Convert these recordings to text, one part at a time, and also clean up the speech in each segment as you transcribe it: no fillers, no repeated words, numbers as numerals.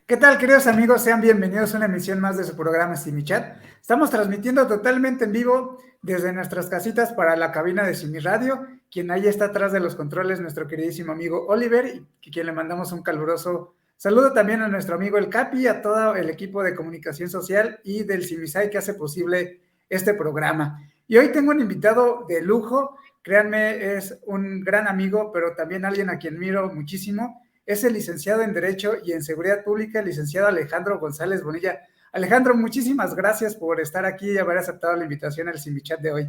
¿Qué tal, queridos amigos? Sean bienvenidos a una emisión más de su programa Simichat. Estamos transmitiendo totalmente en vivo desde nuestras casitas para la cabina de Simi Radio, quien ahí está atrás de los controles, nuestro queridísimo amigo Oliver, y quien le mandamos un caluroso saludo también a nuestro amigo El Capi, a todo el equipo de comunicación social y del Simisai que hace posible este programa. Y hoy tengo un invitado de lujo, créanme, es un gran amigo, pero también alguien a quien miro muchísimo. Es el licenciado en Derecho y en Seguridad Pública, el licenciado Alejandro González Bonilla. Alejandro, muchísimas gracias por estar aquí y haber aceptado la invitación al Simichat de hoy.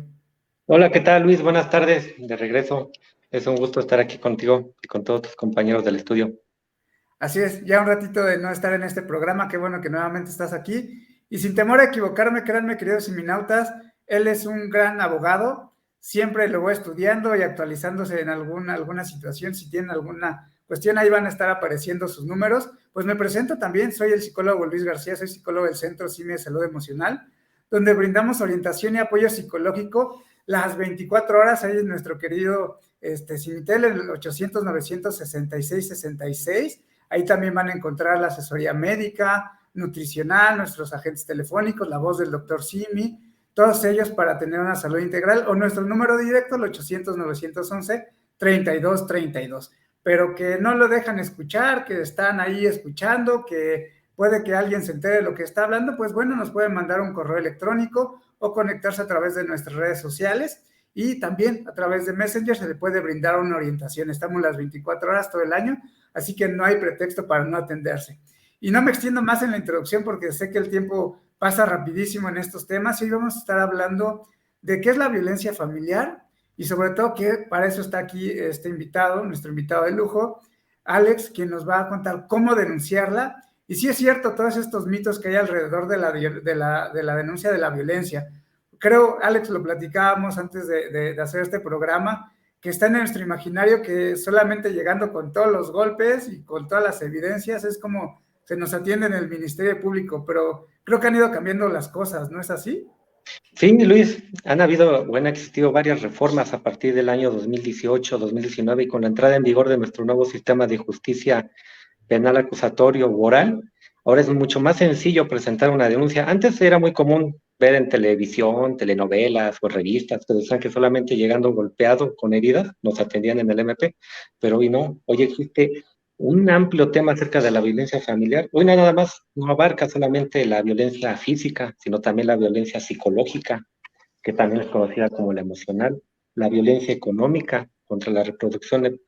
Hola, ¿qué tal, Luis? Buenas tardes, de regreso. Es un gusto estar aquí contigo y con todos tus compañeros del estudio. Así es, ya un ratito de no estar en este programa, qué bueno que nuevamente estás aquí. Y sin temor a equivocarme, créanme, queridos siminautas, él es un gran abogado, siempre lo voy estudiando y actualizándose en alguna situación, si tienen alguna cuestión, ahí van a estar apareciendo sus números. Pues me presento también, soy el psicólogo Luis García, soy psicólogo del Centro CIMI de Salud Emocional, donde brindamos orientación y apoyo psicológico las 24 horas. Ahí es nuestro querido Cimitel, el 800-966-66. Ahí también van a encontrar la asesoría médica, nutricional, nuestros agentes telefónicos, la voz del doctor Simi, todos ellos para tener una salud integral, o nuestro número directo, el 800-911-3232. Pero que no lo dejan escuchar, que están ahí escuchando, que puede que alguien se entere de lo que está hablando, pues bueno, nos pueden mandar un correo electrónico o conectarse a través de nuestras redes sociales, y también a través de Messenger se le puede brindar una orientación. Estamos las 24 horas todo el año, así que no hay pretexto para no atenderse. Y no me extiendo más en la introducción porque sé que el tiempo pasa rapidísimo en estos temas. Hoy vamos a estar hablando de qué es la violencia familiar y sobre todo que para eso está aquí este invitado, nuestro invitado de lujo, Alex, quien nos va a contar cómo denunciarla. Y sí es cierto, todos estos mitos que hay alrededor de la denuncia de la violencia. Creo, Alex, lo platicábamos antes de hacer este programa, que está en nuestro imaginario que solamente llegando con todos los golpes y con todas las evidencias es como se nos atiende en el Ministerio Público, pero creo que han ido cambiando las cosas, ¿no es así? Sí, Luis, han existido varias reformas a partir del año 2018, 2019 y con la entrada en vigor de nuestro nuevo sistema de justicia penal acusatorio o oral. Ahora es mucho más sencillo presentar una denuncia. Antes era muy común ver en televisión, telenovelas o revistas que decían que solamente llegando golpeado con heridas nos atendían en el MP, pero hoy no. Hoy existe un amplio tema acerca de la violencia familiar. Hoy nada más no abarca solamente la violencia física, sino también la violencia psicológica, que también es conocida como la emocional, la violencia económica contra la reproducción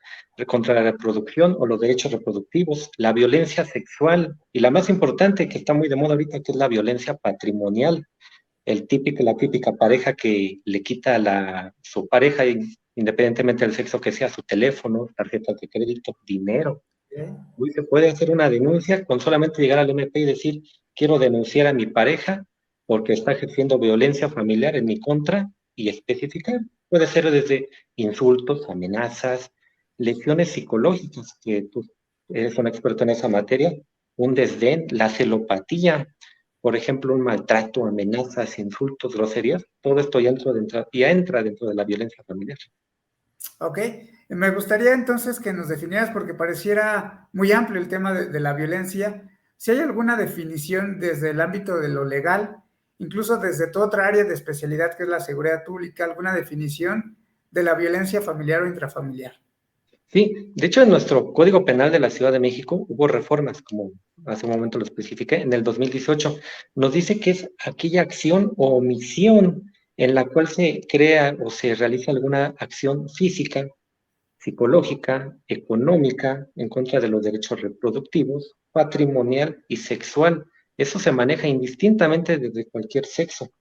o los derechos reproductivos, la violencia sexual y la más importante que está muy de moda ahorita, que es la violencia patrimonial, la típica pareja que le quita a su pareja, independientemente del sexo que sea, su teléfono, tarjetas de crédito, dinero. Hoy se puede hacer una denuncia con solamente llegar al MP y decir, quiero denunciar a mi pareja porque está ejerciendo violencia familiar en mi contra y especificar. Puede ser desde insultos, amenazas, lesiones psicológicas, que tú eres un experto en esa materia, un desdén, la celopatía, por ejemplo, un maltrato, amenazas, insultos, groserías, todo esto ya entra dentro de la violencia familiar. Ok, me gustaría entonces que nos definieras, porque pareciera muy amplio el tema de la violencia, si hay alguna definición desde el ámbito de lo legal, incluso desde toda otra área de especialidad que es la seguridad pública, alguna definición de la violencia familiar o intrafamiliar. Sí, de hecho en nuestro Código Penal de la Ciudad de México hubo reformas, como hace un momento lo especifiqué, en el 2018. Nos dice que es aquella acción o omisión en la cual se crea o se realiza alguna acción física, psicológica, económica, en contra de los derechos reproductivos, patrimonial y sexual. Eso se maneja indistintamente desde cualquier sexo.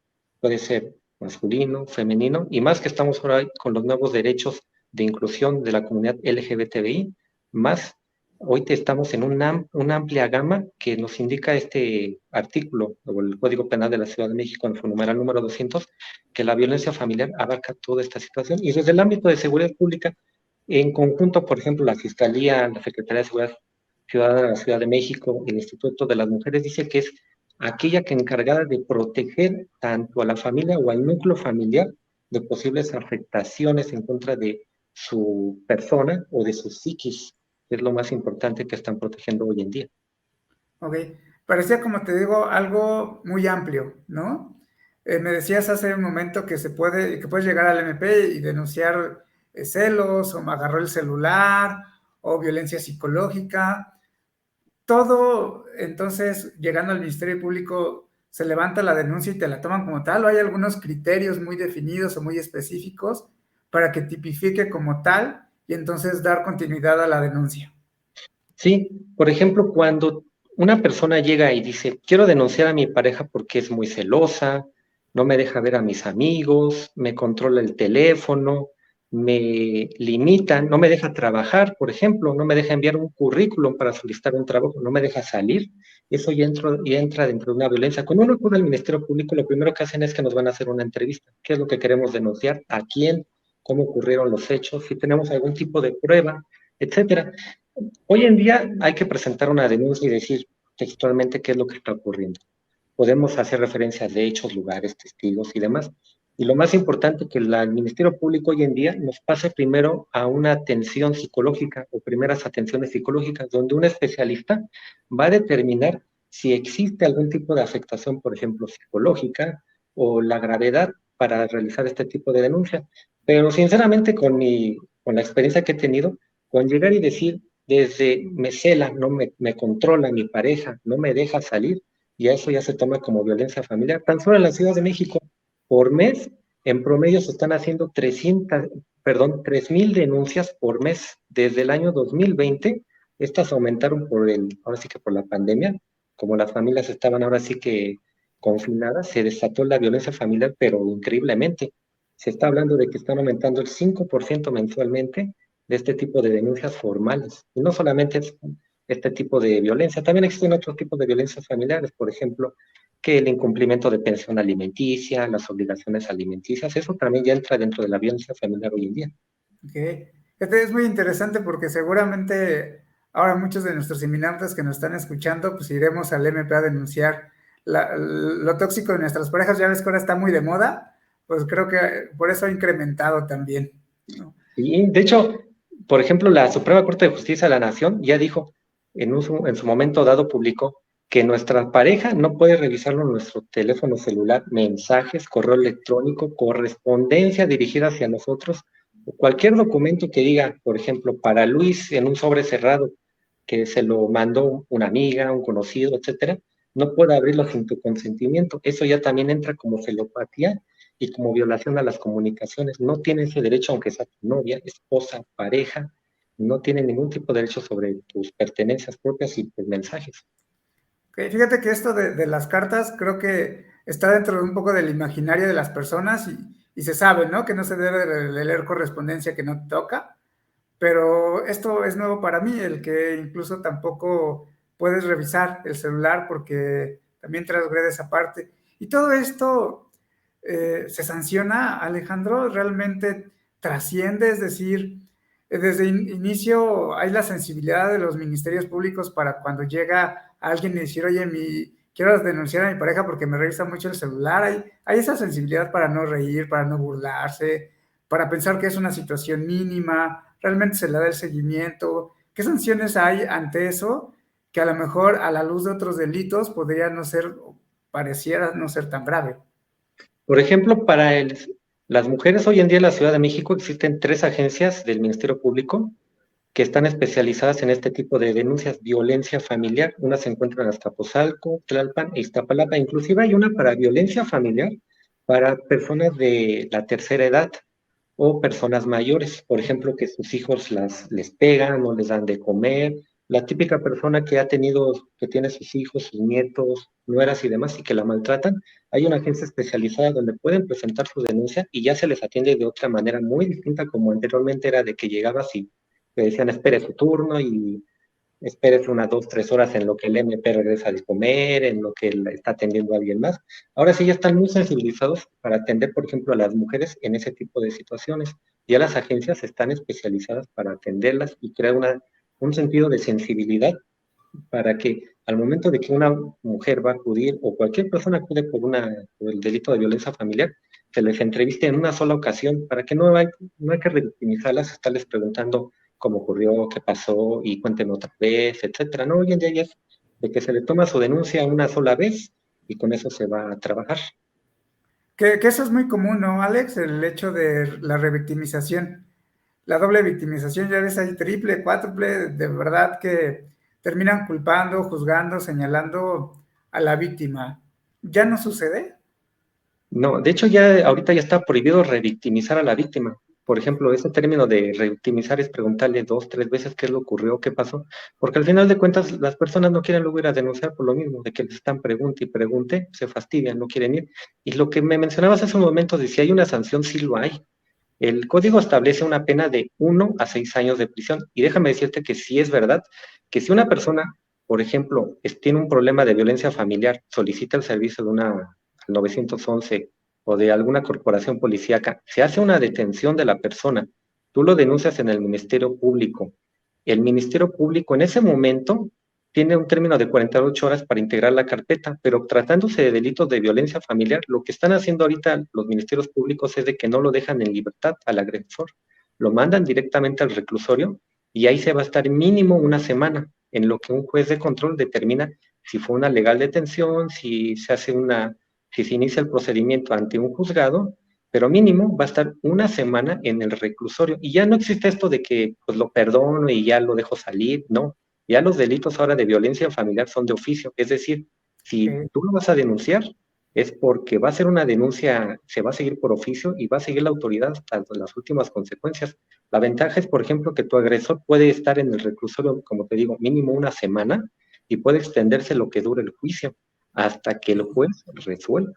Puede ser masculino, femenino, y más que estamos ahora con los nuevos derechos de inclusión de la comunidad LGBTI, más hoy estamos en una amplia gama que nos indica este artículo, o el Código Penal de la Ciudad de México, en su numeral número 200, que la violencia familiar abarca toda esta situación. Y desde el ámbito de seguridad pública, en conjunto, por ejemplo, la Fiscalía, la Secretaría de Seguridad Ciudadana de la Ciudad de México, el Instituto de las Mujeres, dice que es aquella que encargada de proteger tanto a la familia o al núcleo familiar de posibles afectaciones en contra de su persona o de su psiquis, que es lo más importante que están protegiendo hoy en día. Ok, parecía, como te digo, algo muy amplio, ¿no? Me decías hace un momento que que puedes llegar al MP y denunciar celos, o me agarró el celular, o violencia psicológica. Todo, entonces, llegando al Ministerio Público, se levanta la denuncia y te la toman como tal, o hay algunos criterios muy definidos o muy específicos para que tipifique como tal y entonces dar continuidad a la denuncia. Sí, por ejemplo, cuando una persona llega y dice, quiero denunciar a mi pareja porque es muy celosa, no me deja ver a mis amigos, me controla el teléfono, me limita, no me deja trabajar, por ejemplo, no me deja enviar un currículum para solicitar un trabajo, no me deja salir, eso ya entra dentro de una violencia. Cuando uno acude al Ministerio Público, lo primero que hacen es que nos van a hacer una entrevista. ¿Qué es lo que queremos denunciar? ¿A quién? ¿Cómo ocurrieron los hechos? Si tenemos algún tipo de prueba, etcétera. Hoy en día hay que presentar una denuncia y decir textualmente qué es lo que está ocurriendo. Podemos hacer referencias de hechos, lugares, testigos y demás. Y lo más importante, que el Ministerio Público hoy en día nos pase primero a una atención psicológica o primeras atenciones psicológicas, donde un especialista va a determinar si existe algún tipo de afectación, por ejemplo, psicológica o la gravedad para realizar este tipo de denuncia. Pero sinceramente, con la experiencia que he tenido, con llegar y decir, desde me cela, me controla mi pareja, no me deja salir, y a eso ya se toma como violencia familiar. Tan solo en la Ciudad de México, por mes, en promedio se están haciendo 3,000 denuncias por mes. Desde el año 2020, estas aumentaron ahora sí que por la pandemia, como las familias estaban ahora sí que confinadas, se desató la violencia familiar, pero increíblemente. Se está hablando de que están aumentando el 5% mensualmente de este tipo de denuncias formales. Y no solamente es este tipo de violencia, también existen otros tipos de violencias familiares, por ejemplo, que el incumplimiento de pensión alimenticia, las obligaciones alimenticias, eso también ya entra dentro de la violencia familiar hoy en día. Okay. Este es muy interesante porque seguramente ahora muchos de nuestros seminantes que nos están escuchando, pues iremos al MP a denunciar lo tóxico de nuestras parejas. Ya ves que ahora está muy de moda, pues creo que por eso ha incrementado también, ¿no? Y de hecho, por ejemplo, la Suprema Corte de Justicia de la Nación ya dijo, en su momento dado publicó, que nuestra pareja no puede revisarlo en nuestro teléfono celular, mensajes, correo electrónico, correspondencia dirigida hacia nosotros, o cualquier documento que diga, por ejemplo, para Luis en un sobre cerrado, que se lo mandó una amiga, un conocido, etcétera, no puede abrirlo sin tu consentimiento. Eso ya también entra como celopatía y como violación a las comunicaciones. No tiene ese derecho, aunque sea tu novia, esposa, pareja, no tiene ningún tipo de derecho sobre tus pertenencias propias y tus mensajes. Okay. Fíjate que esto de las cartas creo que está dentro de un poco del imaginario de las personas y se sabe, ¿no? Que no se debe de leer correspondencia que no toca, pero esto es nuevo para mí, el que incluso tampoco puedes revisar el celular porque también transgrede esa parte. Y todo esto se sanciona, Alejandro, realmente trasciende, es decir, desde inicio hay la sensibilidad de los ministerios públicos para cuando llega alguien y decir, oye, quiero denunciar a mi pareja porque me revisa mucho el celular. Hay esa sensibilidad para no reír, para no burlarse, para pensar que es una situación mínima, realmente se le da el seguimiento. ¿Qué sanciones hay ante eso que a lo mejor a la luz de otros delitos podría no ser, pareciera no ser tan grave? Por ejemplo, las mujeres hoy en día en la Ciudad de México existen 3 agencias del Ministerio Público que están especializadas en este tipo de denuncias, violencia familiar. Unas se encuentran en Azcapotzalco, Tlalpan e Iztapalapa. Inclusive hay una para violencia familiar para personas de la tercera edad o personas mayores, por ejemplo, que sus hijos les pegan, no les dan de comer, la típica persona que ha tenido, que tiene sus hijos, sus nietos, nueras y demás, y que la maltratan. Hay una agencia especializada donde pueden presentar su denuncia y ya se les atiende de otra manera muy distinta, como anteriormente era de que llegabas y te decían espere su turno y espérese unas 2, 3 horas en lo que el MP regresa de comer, en lo que está atendiendo a alguien más. Ahora sí ya están muy sensibilizados para atender, por ejemplo, a las mujeres en ese tipo de situaciones. Ya las agencias están especializadas para atenderlas y crear un sentido de sensibilidad para que al momento de que una mujer va a acudir o cualquier persona acude por el delito de violencia familiar, se les entreviste en una sola ocasión para que no hay que revictimizarlas, estarles preguntando cómo ocurrió, qué pasó y cuéntenme otra vez, etcétera. No, hoy en día ya es de que se le toma su denuncia una sola vez y con eso se va a trabajar. Que eso es muy común, ¿no, Alex? El hecho de la revictimización, la doble victimización, ya ves, hay triple, cuádruple, de verdad que terminan culpando, juzgando, señalando a la víctima. ¿Ya no sucede? No, de hecho ya ahorita ya está prohibido revictimizar a la víctima. Por ejemplo, ese término de revictimizar es preguntarle 2, 3 veces qué le ocurrió, qué pasó, porque al final de cuentas las personas no quieren luego ir a denunciar por lo mismo, de que les están pregunte y pregunte, se fastidian, no quieren ir. Y lo que me mencionabas hace un momento de si hay una sanción, sí lo hay. El código establece una pena de 1 a 6 años de prisión. Y déjame decirte que sí es verdad que si una persona, por ejemplo, tiene un problema de violencia familiar, solicita el servicio de una 911 o de alguna corporación policíaca, se hace una detención de la persona, tú lo denuncias en el Ministerio Público. El Ministerio Público en ese momento tiene un término de 48 horas para integrar la carpeta, pero tratándose de delitos de violencia familiar, lo que están haciendo ahorita los ministerios públicos es de que no lo dejan en libertad al agresor, lo mandan directamente al reclusorio y ahí se va a estar mínimo una semana, en lo que un juez de control determina si fue una legal detención, si se inicia el procedimiento ante un juzgado, pero mínimo va a estar una semana en el reclusorio. Y ya no existe esto de que pues lo perdono y ya lo dejo salir, no. Ya los delitos ahora de violencia familiar son de oficio, es decir, si Que tú lo vas a denunciar, es porque va a ser una denuncia, se va a seguir por oficio y va a seguir la autoridad hasta las últimas consecuencias. La ventaja es, por ejemplo, que tu agresor puede estar en el reclusorio, como te digo, mínimo una semana y puede extenderse lo que dure el juicio hasta que el juez resuelva.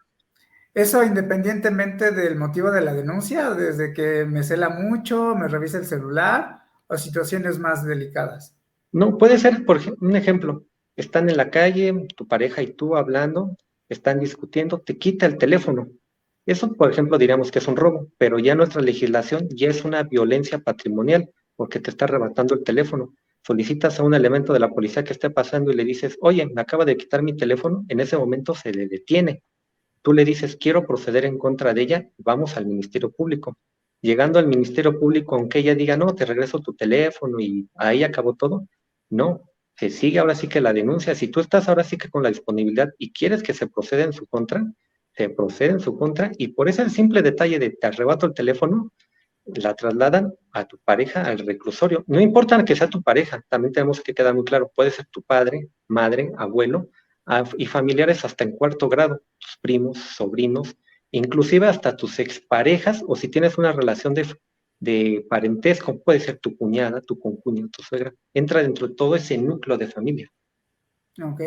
eso independientemente del motivo de la denuncia, desde que me cela mucho, me revisa el celular o situaciones más delicadas. No, puede ser, por un ejemplo, están en la calle, tu pareja y tú hablando, están discutiendo, te quita el teléfono. Eso, por ejemplo, diríamos que es un robo, pero ya nuestra legislación ya es una violencia patrimonial, porque te está arrebatando el teléfono. Solicitas a un elemento de la policía que esté pasando y le dices, oye, me acaba de quitar mi teléfono, en ese momento se le detiene. Tú le dices, quiero proceder en contra de ella, vamos al Ministerio Público. Llegando al Ministerio Público, aunque ella diga, no, te regreso tu teléfono y ahí acabó todo, no, se sigue ahora sí que la denuncia. Si tú estás ahora sí que con la disponibilidad y quieres que se proceda en su contra, se procede en su contra y por ese simple detalle de te arrebato el teléfono, la trasladan a tu pareja al reclusorio. No importa que sea tu pareja, también tenemos que quedar muy claro, puede ser tu padre, madre, abuelo y familiares hasta en cuarto grado, tus primos, sobrinos, inclusive hasta tus exparejas o si tienes una relación de parentesco, puede ser tu cuñada, tu concuña, tu suegra, entra dentro de todo ese núcleo de familia. Ok.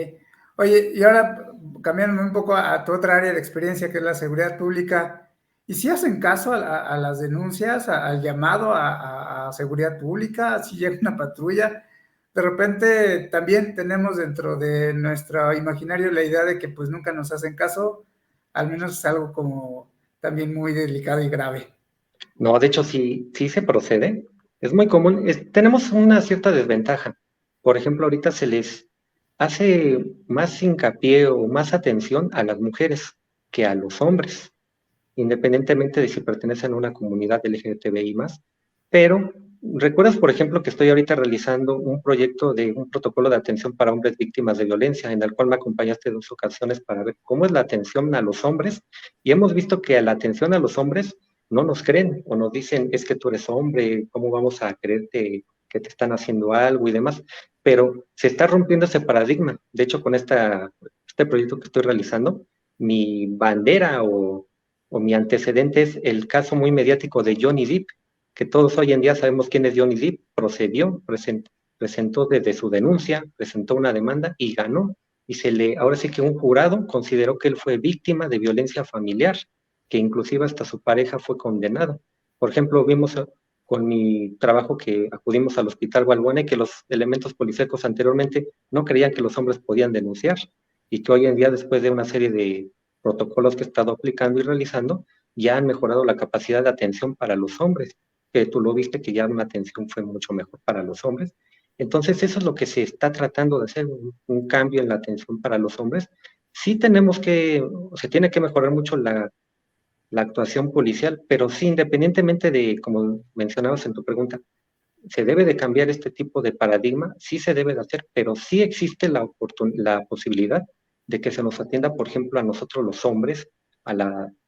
Oye, y ahora cambiando un poco a tu otra área de experiencia, que es la seguridad pública, ¿y si hacen caso a las denuncias, al llamado a seguridad pública, si llega una patrulla? De repente también tenemos dentro de nuestro imaginario la idea de que pues nunca nos hacen caso, al menos es algo como también muy delicado y grave. No, de hecho, sí se procede. Es muy común. Tenemos una cierta desventaja. Por ejemplo, ahorita hace más hincapié o más atención a las mujeres que a los hombres, independientemente de si pertenecen a una comunidad LGTBI más. Pero, ¿recuerdas, por ejemplo, que estoy ahorita realizando un proyecto de un protocolo de atención para hombres víctimas de violencia, en el cual me acompañaste en 2 ocasiones para ver cómo es la atención a los hombres? Y hemos visto que a la atención a los hombres no nos creen o nos dicen, es que tú eres hombre, ¿cómo vamos a creerte que te están haciendo algo y demás? Pero se está rompiendo ese paradigma. De hecho, con este proyecto que estoy realizando, mi bandera o mi antecedente es el caso muy mediático de Johnny Depp, que todos hoy en día sabemos quién es Johnny Depp. Procedió, presentó desde su denuncia, presentó una demanda y ganó. Y ahora sí que un jurado consideró que él fue víctima de violencia familiar, que inclusive hasta su pareja fue condenado. Por ejemplo, vimos con mi trabajo que acudimos al Hospital Balbuena y que los elementos policíacos anteriormente no creían que los hombres podían denunciar y que hoy en día, después de una serie de protocolos que he estado aplicando y realizando, ya han mejorado la capacidad de atención para los hombres, que tú lo viste que ya una atención fue mucho mejor para los hombres. Entonces, eso es lo que se está tratando de hacer, un cambio en la atención para los hombres. Sí se tiene que mejorar mucho la actuación policial, pero sí, independientemente de, como mencionabas en tu pregunta, se debe de cambiar este tipo de paradigma, sí se debe de hacer, pero sí existe la posibilidad de que se nos atienda, por ejemplo, a nosotros los hombres,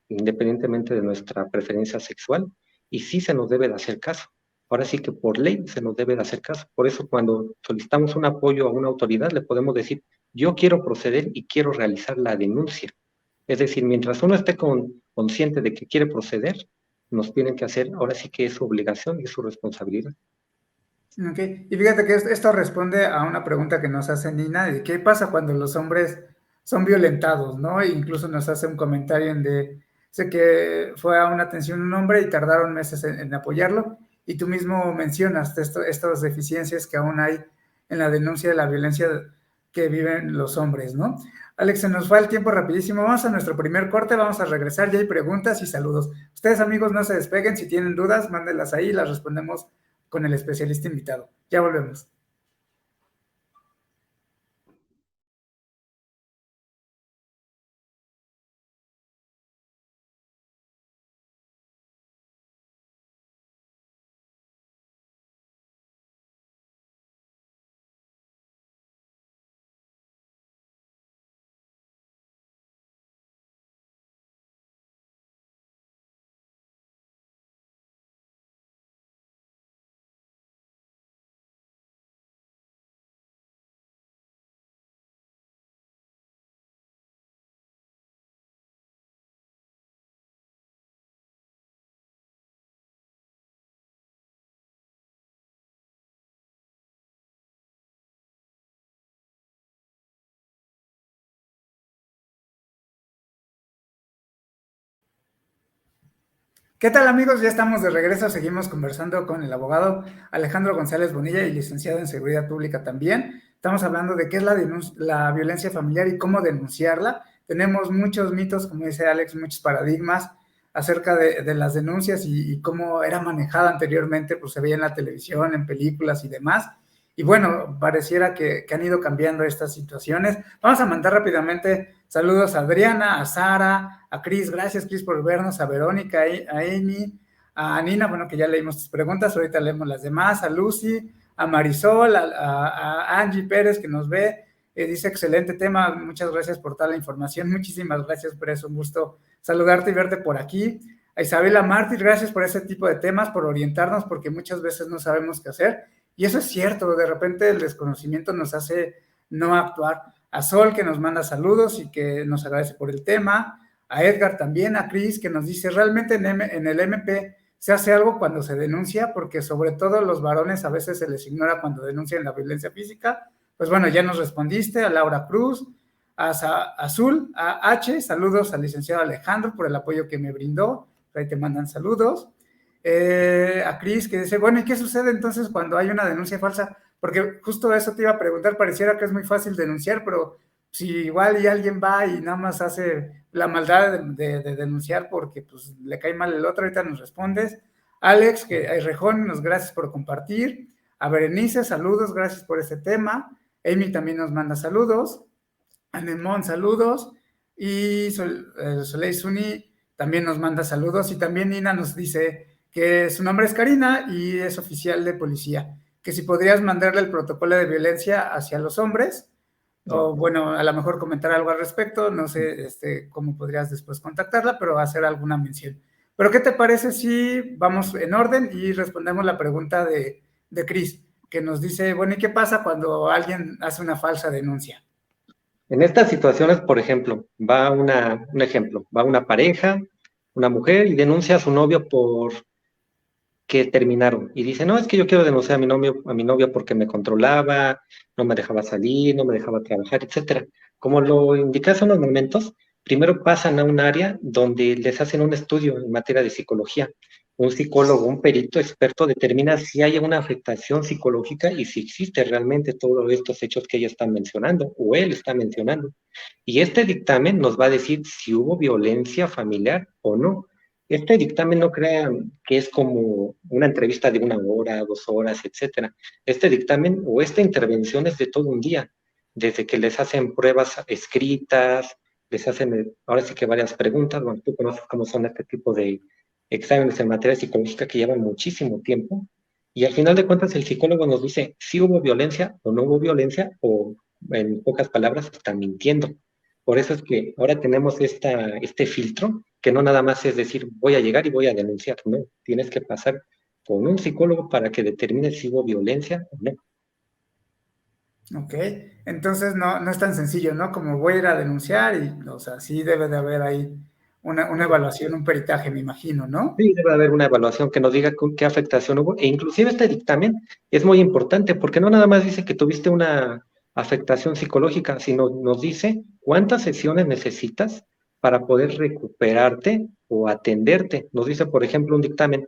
independientemente de nuestra preferencia sexual, y sí se nos debe de hacer caso. Ahora sí que por ley se nos debe de hacer caso. Por eso cuando solicitamos un apoyo a una autoridad, le podemos decir, yo quiero proceder y quiero realizar la denuncia. Es decir, mientras uno esté consciente de que quiere proceder, nos tienen que hacer, ahora sí que es su obligación y es su responsabilidad. Ok, y fíjate que esto responde a una pregunta que nos hace Nina, de qué pasa cuando los hombres son violentados, ¿no? E incluso nos hace un comentario sé que fue a una atención un hombre y tardaron meses en apoyarlo, y tú mismo mencionas estas deficiencias que aún hay en la denuncia de la violencia que viven los hombres, ¿no? Alex, se nos fue el tiempo rapidísimo, vamos a nuestro primer corte, vamos a regresar, ya hay preguntas y saludos. Ustedes, amigos, no se despeguen, si tienen dudas, mándenlas ahí, las respondemos con el especialista invitado. Ya volvemos. ¿Qué tal, amigos? Ya estamos de regreso, seguimos conversando con el abogado Alejandro González Bonilla y licenciado en Seguridad Pública también. Estamos hablando de qué es la violencia familiar y cómo denunciarla. Tenemos muchos mitos, como dice Alex, muchos paradigmas acerca de las denuncias y cómo era manejada anteriormente, pues se veía en la televisión, en películas y demás. Y bueno, pareciera que han ido cambiando estas situaciones. Vamos a mandar rápidamente saludos a Adriana, a Sara, a Cris, gracias Cris por vernos, a Verónica, a Amy, a Nina, bueno, que ya leímos tus preguntas, ahorita leemos las demás, a Lucy, a Marisol, a Angie Pérez que nos ve, dice excelente tema, muchas gracias por toda la información, muchísimas gracias por eso, un gusto saludarte y verte por aquí. A Isabela Mártir, gracias por ese tipo de temas, por orientarnos, porque muchas veces no sabemos qué hacer, y eso es cierto, de repente el desconocimiento nos hace no actuar. A Sol, que nos manda saludos y que nos agradece por el tema, a Edgar también, a Cris, que nos dice, realmente en el MP se hace algo cuando se denuncia, porque sobre todo los varones a veces se les ignora cuando denuncian la violencia física. Pues bueno, ya nos respondiste, a Laura Cruz, a Azul, a H, saludos al licenciado Alejandro por el apoyo que me brindó, ahí te mandan saludos. A Cris, que dice, bueno, ¿y qué sucede entonces cuando hay una denuncia falsa? Porque justo eso te iba a preguntar, pareciera que es muy fácil denunciar, pero si igual y alguien va y nada más hace la maldad de denunciar porque pues le cae mal el otro, ahorita nos respondes. Alex, que Rejón, gracias por compartir. A Berenice, saludos, gracias por este tema. Amy también nos manda saludos. Anemón, saludos. Y Soleil Suni también nos manda saludos. Y también Nina nos dice que su nombre es Karina y es oficial de policía. Que si podrías mandarle el protocolo de violencia hacia los hombres, o bueno, a lo mejor comentar algo al respecto, no sé cómo podrías después contactarla, pero hacer alguna mención. Pero ¿qué te parece si vamos en orden y respondemos la pregunta de Cris, que nos dice, bueno, ¿y qué pasa cuando alguien hace una falsa denuncia? En estas situaciones, por ejemplo, un ejemplo, va una pareja, una mujer y denuncia a su novio por que terminaron y dice, no, es que yo quiero denunciar a mi novio porque me controlaba, no me dejaba salir, no me dejaba trabajar, etcétera. Como lo indiqué hace unos momentos, primero pasan a un área donde les hacen un estudio en materia de psicología. Un psicólogo, un perito experto determina si hay una afectación psicológica y si existe realmente todos estos hechos que ella está mencionando o él está mencionando. Y este dictamen nos va a decir si hubo violencia familiar o no. Este dictamen no crean que es como una entrevista de 1 hora, 2 horas, etcétera. Este dictamen o esta intervención es de todo un día, desde que les hacen pruebas escritas, les hacen ahora sí que varias preguntas. Bueno, tú conoces cómo son este tipo de exámenes en materia psicológica que llevan muchísimo tiempo. Y al final de cuentas el psicólogo nos dice si hubo violencia o no hubo violencia, o en pocas palabras están mintiendo. Por eso es que ahora tenemos este filtro, que no nada más es decir, voy a llegar y voy a denunciar, no, tienes que pasar con un psicólogo para que determine si hubo violencia o no. Ok, entonces no es tan sencillo, ¿no? Como voy a ir a denunciar y, o sea, sí debe de haber ahí una evaluación, un peritaje, me imagino, ¿no? Sí, debe haber una evaluación que nos diga qué afectación hubo, e inclusive este dictamen es muy importante porque no nada más dice que tuviste una afectación psicológica, sino nos dice cuántas sesiones necesitas para poder recuperarte o atenderte. Nos dice, por ejemplo, un dictamen,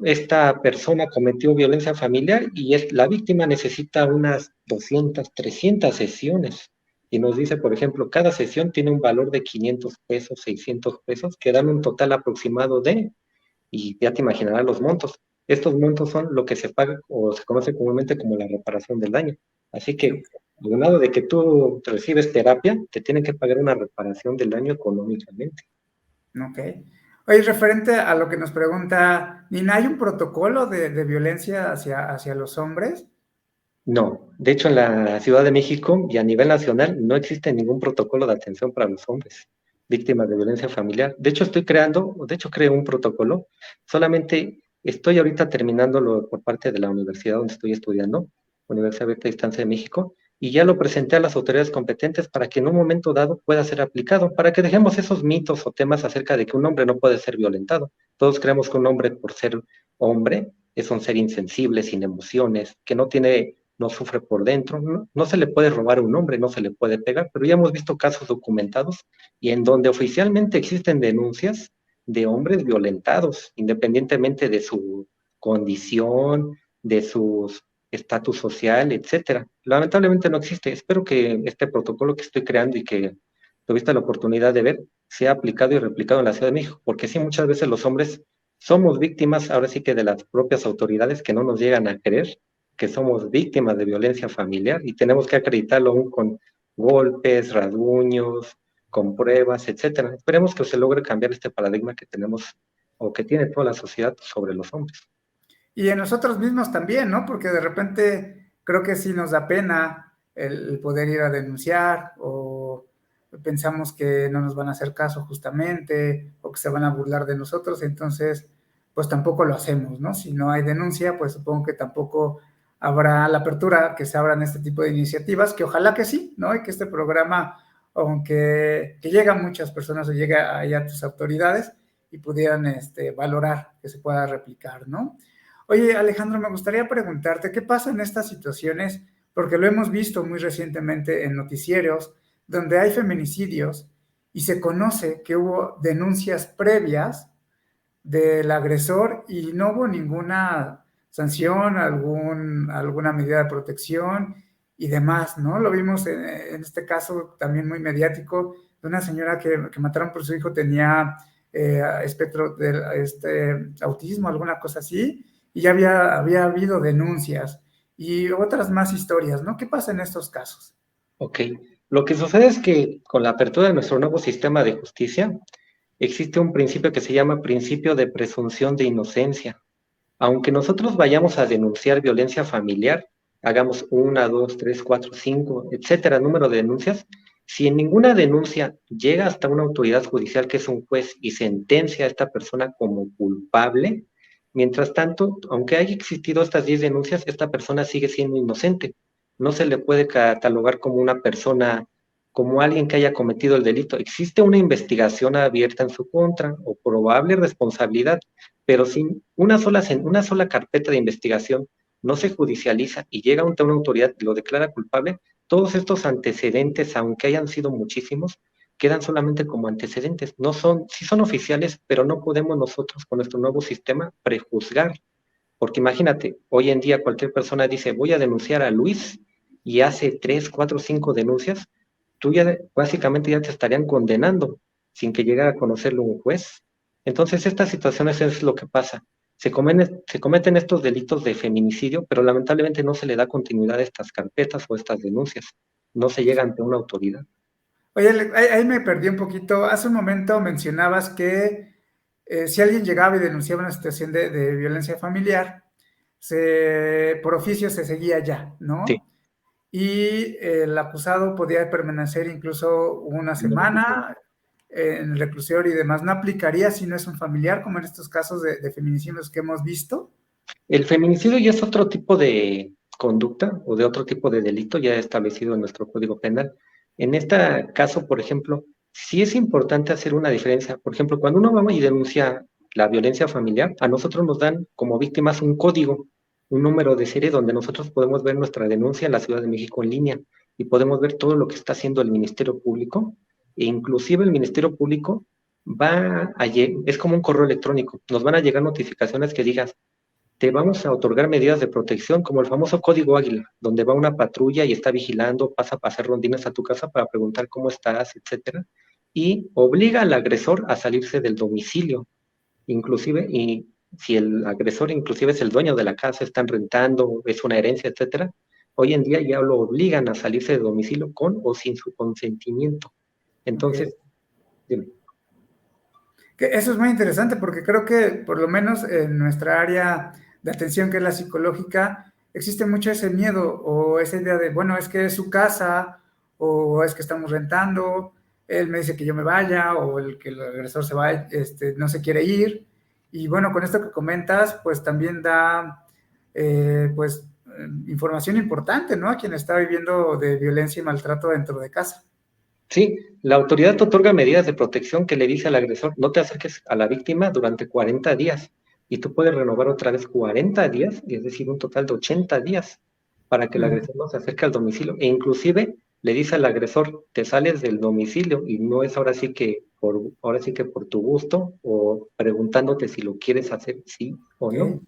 esta persona cometió violencia familiar y la víctima necesita unas 200, 300 sesiones. Y nos dice, por ejemplo, cada sesión tiene un valor de 500 pesos, 600 pesos, que dan un total aproximado y ya te imaginarás los montos. Estos montos son lo que se paga o se conoce comúnmente como la reparación del daño. Así que, de un lado de que tú recibes terapia, te tienen que pagar una reparación del daño económicamente. Ok. Oye, referente a lo que nos pregunta Nina, ¿hay un protocolo de violencia hacia los hombres? No, de hecho en la Ciudad de México y a nivel nacional no existe ningún protocolo de atención para los hombres víctimas de violencia familiar. De hecho creo un protocolo, solamente estoy ahorita terminándolo por parte de la universidad donde estoy estudiando, Universidad Abierta a Distancia de México, y ya lo presenté a las autoridades competentes para que en un momento dado pueda ser aplicado, para que dejemos esos mitos o temas acerca de que un hombre no puede ser violentado. Todos creemos que un hombre, por ser hombre, es un ser insensible, sin emociones, que no sufre por dentro, no se le puede robar a un hombre, no se le puede pegar, pero ya hemos visto casos documentados y en donde oficialmente existen denuncias de hombres violentados, independientemente de su condición, de su estatus social, etcétera. Lamentablemente no existe. Espero que este protocolo que estoy creando y que tuviste la oportunidad de ver sea aplicado y replicado en la Ciudad de México, porque sí, muchas veces los hombres somos víctimas, ahora sí que de las propias autoridades que no nos llegan a creer que somos víctimas de violencia familiar y tenemos que acreditarlo aún con golpes, rasguños, con pruebas, etcétera. Esperemos que se logre cambiar este paradigma que tenemos o que tiene toda la sociedad sobre los hombres. Y en nosotros mismos también, ¿no? Porque de repente creo que sí nos da pena el poder ir a denunciar o pensamos que no nos van a hacer caso justamente o que se van a burlar de nosotros, entonces pues tampoco lo hacemos, ¿no? Si no hay denuncia, pues supongo que tampoco habrá la apertura que se abran este tipo de iniciativas, que ojalá que sí, ¿no? Y que este programa, aunque que llega a muchas personas o llega ahí a tus autoridades y pudieran valorar que se pueda replicar, ¿no? Oye, Alejandro, me gustaría preguntarte, ¿qué pasa en estas situaciones? Porque lo hemos visto muy recientemente en noticieros, donde hay feminicidios y se conoce que hubo denuncias previas del agresor y no hubo ninguna sanción, alguna medida de protección y demás, ¿no? Lo vimos en este caso también muy mediático de una señora que mataron por su hijo, tenía espectro de autismo, alguna cosa así, y ya había habido denuncias. y otras más historias, ¿no? ¿Qué pasa en estos casos? Ok. Lo que sucede es que con la apertura de nuestro nuevo sistema de justicia, existe un principio que se llama principio de presunción de inocencia. Aunque nosotros vayamos a denunciar violencia familiar, hagamos una, dos, tres, cuatro, cinco, etcétera, número de denuncias, si en ninguna denuncia llega hasta una autoridad judicial que es un juez y sentencia a esta persona como culpable, mientras tanto, aunque haya existido estas 10 denuncias, esta persona sigue siendo inocente. No se le puede catalogar como una persona, como alguien que haya cometido el delito. Existe una investigación abierta en su contra o probable responsabilidad, pero sin una sola carpeta de investigación no se judicializa y llega ante una autoridad y lo declara culpable, todos estos antecedentes, aunque hayan sido muchísimos, quedan solamente como antecedentes. No son, sí son oficiales, pero no podemos nosotros con nuestro nuevo sistema prejuzgar. Porque imagínate, hoy en día cualquier persona dice, voy a denunciar a Luis y hace 3, 4, 5 denuncias, tú ya básicamente ya te estarían condenando sin que llegue a conocerlo un juez. Entonces, estas situaciones es lo que pasa. Se cometen estos delitos de feminicidio, pero lamentablemente no se le da continuidad a estas carpetas o estas denuncias. No se llega ante una autoridad. Oye, ahí me perdí un poquito. Hace un momento mencionabas que si alguien llegaba y denunciaba una situación de violencia familiar, por oficio se seguía ya, Sí. ¿no? Y el acusado podía permanecer incluso una semana en el reclusorio y demás. ¿No aplicaría si no es un familiar, como en estos casos de feminicidios que hemos visto? El feminicidio ya es otro tipo de conducta o de otro tipo de delito ya establecido en nuestro Código Penal. En este caso, por ejemplo, sí es importante hacer una diferencia. Por ejemplo, cuando uno va y denuncia la violencia familiar, a nosotros nos dan como víctimas un código, un número de serie donde nosotros podemos ver nuestra denuncia en la Ciudad de México en línea y podemos ver todo lo que está haciendo el Ministerio Público e inclusive el Ministerio Público es como un correo electrónico, nos van a llegar notificaciones que digan te vamos a otorgar medidas de protección, como el famoso código Águila, donde va una patrulla y está vigilando, pasa a hacer rondines a tu casa para preguntar cómo estás, etcétera, y obliga al agresor a salirse del domicilio, inclusive, y si el agresor inclusive es el dueño de la casa, están rentando, es una herencia, etcétera, hoy en día ya lo obligan a salirse del domicilio con o sin su consentimiento. Okay. Entonces, dime. Que eso es muy interesante porque creo que por lo menos en nuestra área de atención, que es la psicológica, existe mucho ese miedo o esa idea de, bueno, es que es su casa o es que estamos rentando, él me dice que yo me vaya o que el agresor se va, no se quiere ir. Y bueno, con esto que comentas, pues también da pues información importante, ¿no? A quien está viviendo de violencia y maltrato dentro de casa. Sí, la autoridad te otorga medidas de protección que le dice al agresor, no te acerques a la víctima durante 40 días y tú puedes renovar otra vez 40 días, es decir, un total de 80 días para que el Uh-huh. agresor no se acerque al domicilio e inclusive le dice al agresor, te sales del domicilio y no es ahora sí que por tu gusto o preguntándote si lo quieres hacer sí o Okay. no,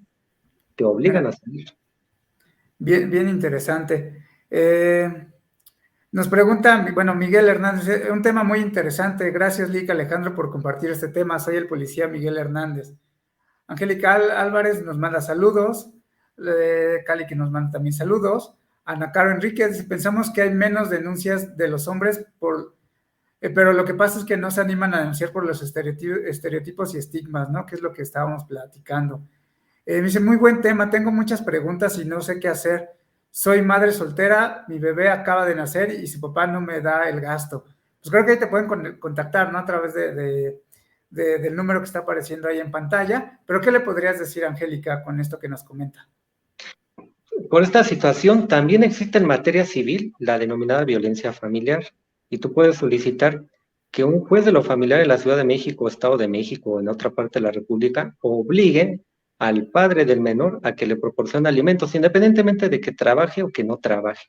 te obligan a salir. Bien, bien interesante. Nos pregunta, bueno, Miguel Hernández, un tema muy interesante. Gracias, Lic Alejandro, por compartir este tema. Soy el policía Miguel Hernández. Angélica Álvarez nos manda saludos. Cali que nos manda también saludos. Ana Caro Enríquez dice, pensamos que hay menos denuncias de los hombres, pero lo que pasa es que no se animan a denunciar por los estereotipos y estigmas, ¿no? Que es lo que estábamos platicando. Me dice, muy buen tema, tengo muchas preguntas y no sé qué hacer. Soy madre soltera, mi bebé acaba de nacer y su papá no me da el gasto. Pues creo que ahí te pueden contactar, ¿no? A través del número que está apareciendo ahí en pantalla. Pero ¿qué le podrías decir, Angélica, con esto que nos comenta? Por esta situación también existe en materia civil la denominada violencia familiar y tú puedes solicitar que un juez de lo familiar en la Ciudad de México, Estado de México o en otra parte de la República obligue al padre del menor a que le proporcione alimentos, independientemente de que trabaje o que no trabaje.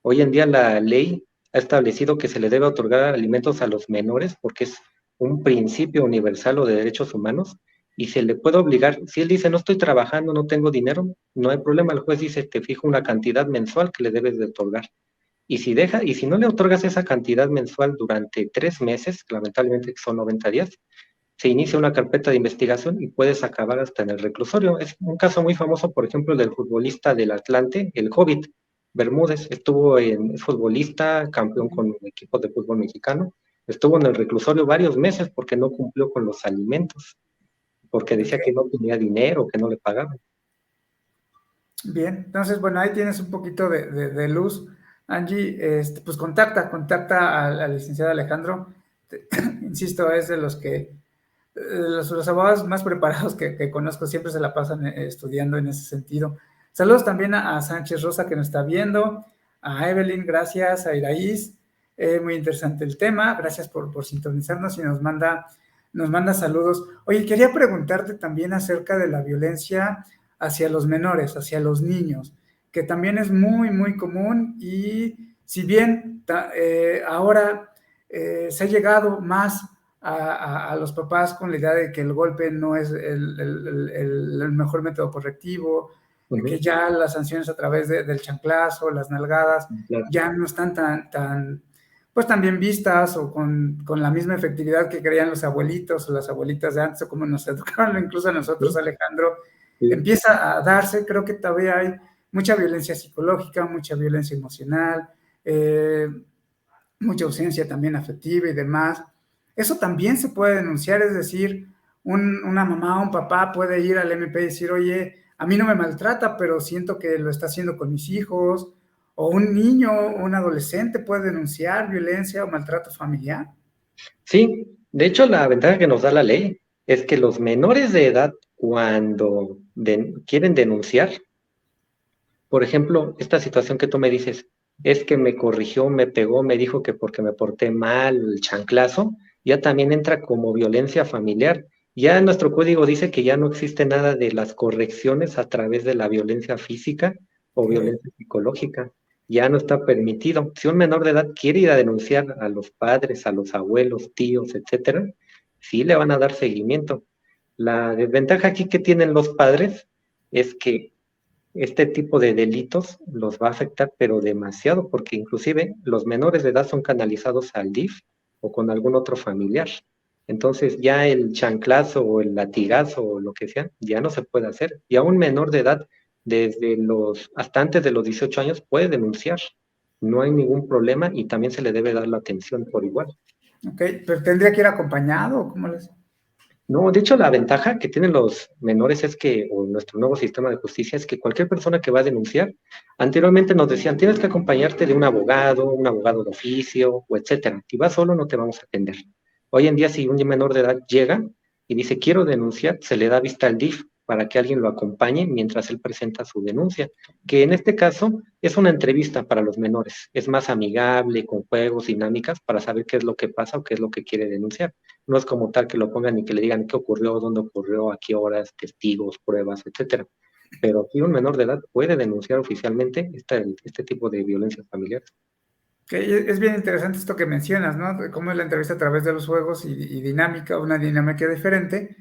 Hoy en día la ley ha establecido que se le debe otorgar alimentos a los menores porque es un principio universal o de derechos humanos y se le puede obligar, si él dice no estoy trabajando, no tengo dinero, no hay problema, el juez dice te fijo una cantidad mensual que le debes de otorgar. Y si no le otorgas esa cantidad mensual durante 3 meses, que lamentablemente son 90 días, se inicia una carpeta de investigación y puedes acabar hasta en el reclusorio. Es un caso muy famoso, por ejemplo, del futbolista del Atlante, el Hobbit Bermúdez. Es futbolista, campeón con el equipo de fútbol mexicano. Estuvo en el reclusorio varios meses porque no cumplió con los alimentos, porque decía que Ok. no tenía dinero, que no le pagaban. Bien, entonces, bueno, ahí tienes un poquito de luz. Angie, pues contacta al licenciado Alejandro. Insisto, es de los que, los abogados más preparados que conozco siempre se la pasan estudiando en ese sentido. Saludos también a Sánchez Rosa que nos está viendo, a Evelyn, gracias, a Iraíz, muy interesante el tema, gracias por sintonizarnos y nos manda saludos. Oye, quería preguntarte también acerca de la violencia hacia los menores, hacia los niños, que también es muy, muy común y si bien ahora se ha llegado más a los papás con la idea de que el golpe no es el mejor método correctivo, que Ujú, ya las sanciones a través del chanclazo, las nalgadas, claro. ya no están pues tan bien vistas o con la misma efectividad que creían los abuelitos o las abuelitas de antes o como nos educaron incluso a nosotros, Sí, Alejandro, sí. empieza a darse, creo que todavía hay mucha violencia psicológica, mucha violencia emocional, eh, mucha ausencia también afectiva y demás. Eso también se puede denunciar, es decir, una mamá o un papá puede ir al MP y decir, oye, a mí no me maltrata, pero siento que lo está haciendo con mis hijos, o un niño o un adolescente puede denunciar violencia o maltrato familiar. Sí, de hecho la ventaja que nos da la ley es que los menores de edad cuando quieren denunciar, por ejemplo, esta situación que tú me dices, es que me corrigió, me pegó, me dijo que porque me porté mal, el chanclazo, ya también entra como violencia familiar. Ya nuestro código dice que ya no existe nada de las correcciones a través de la violencia física o Okay. violencia psicológica. Ya no está permitido. Si un menor de edad quiere ir a denunciar a los padres, a los abuelos, tíos, etcétera, sí le van a dar seguimiento. La desventaja aquí que tienen los padres es que este tipo de delitos los va a afectar, pero demasiado, porque inclusive los menores de edad son canalizados al DIF o con algún otro familiar. Entonces ya el chanclazo o el latigazo o lo que sea, ya no se puede hacer. Y a un menor de edad, hasta antes de los 18 años, puede denunciar. No hay ningún problema y también se le debe dar la atención por igual. Ok, pero tendría que ir acompañado, ¿cómo les? No, de hecho, la ventaja que tienen los menores es que, o nuestro nuevo sistema de justicia, es que cualquier persona que va a denunciar, anteriormente nos decían, tienes que acompañarte de un abogado de oficio, o etcétera. Si vas solo, no te vamos a atender. Hoy en día, si un menor de edad llega y dice, quiero denunciar, se le da vista al DIF para que alguien lo acompañe mientras él presenta su denuncia, que en este caso es una entrevista para los menores. Es más amigable, con juegos, dinámicas, para saber qué es lo que pasa o qué es lo que quiere denunciar. No es como tal que lo pongan y que le digan qué ocurrió, dónde ocurrió, a qué horas, testigos, pruebas, etcétera. Pero sí un menor de edad puede denunciar oficialmente este tipo de violencia familiar. Que es bien interesante esto que mencionas, ¿no? De cómo es la entrevista a través de los juegos y dinámica, una dinámica diferente,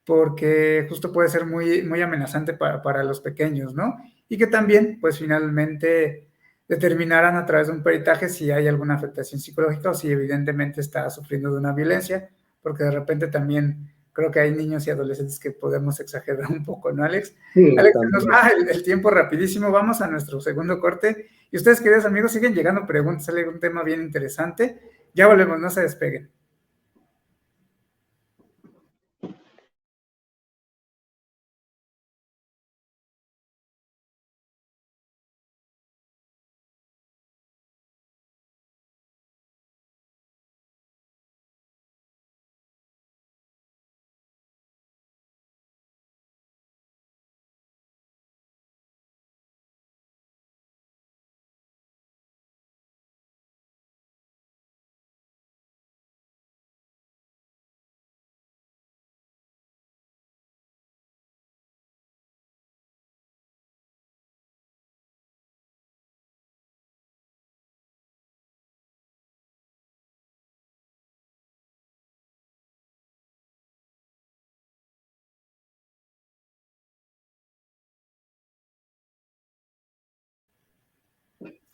porque justo puede ser muy, muy amenazante para los pequeños, ¿no? Y que también, pues finalmente determinarán a través de un peritaje si hay alguna afectación psicológica o si evidentemente está sufriendo de una violencia, porque de repente también creo que hay niños y adolescentes que podemos exagerar un poco, ¿no, Alex? Sí, Alex, se nos también. va el tiempo rapidísimo, vamos a nuestro segundo corte y ustedes, queridos amigos, siguen llegando preguntas, sale un tema bien interesante. Ya volvemos, no se despeguen.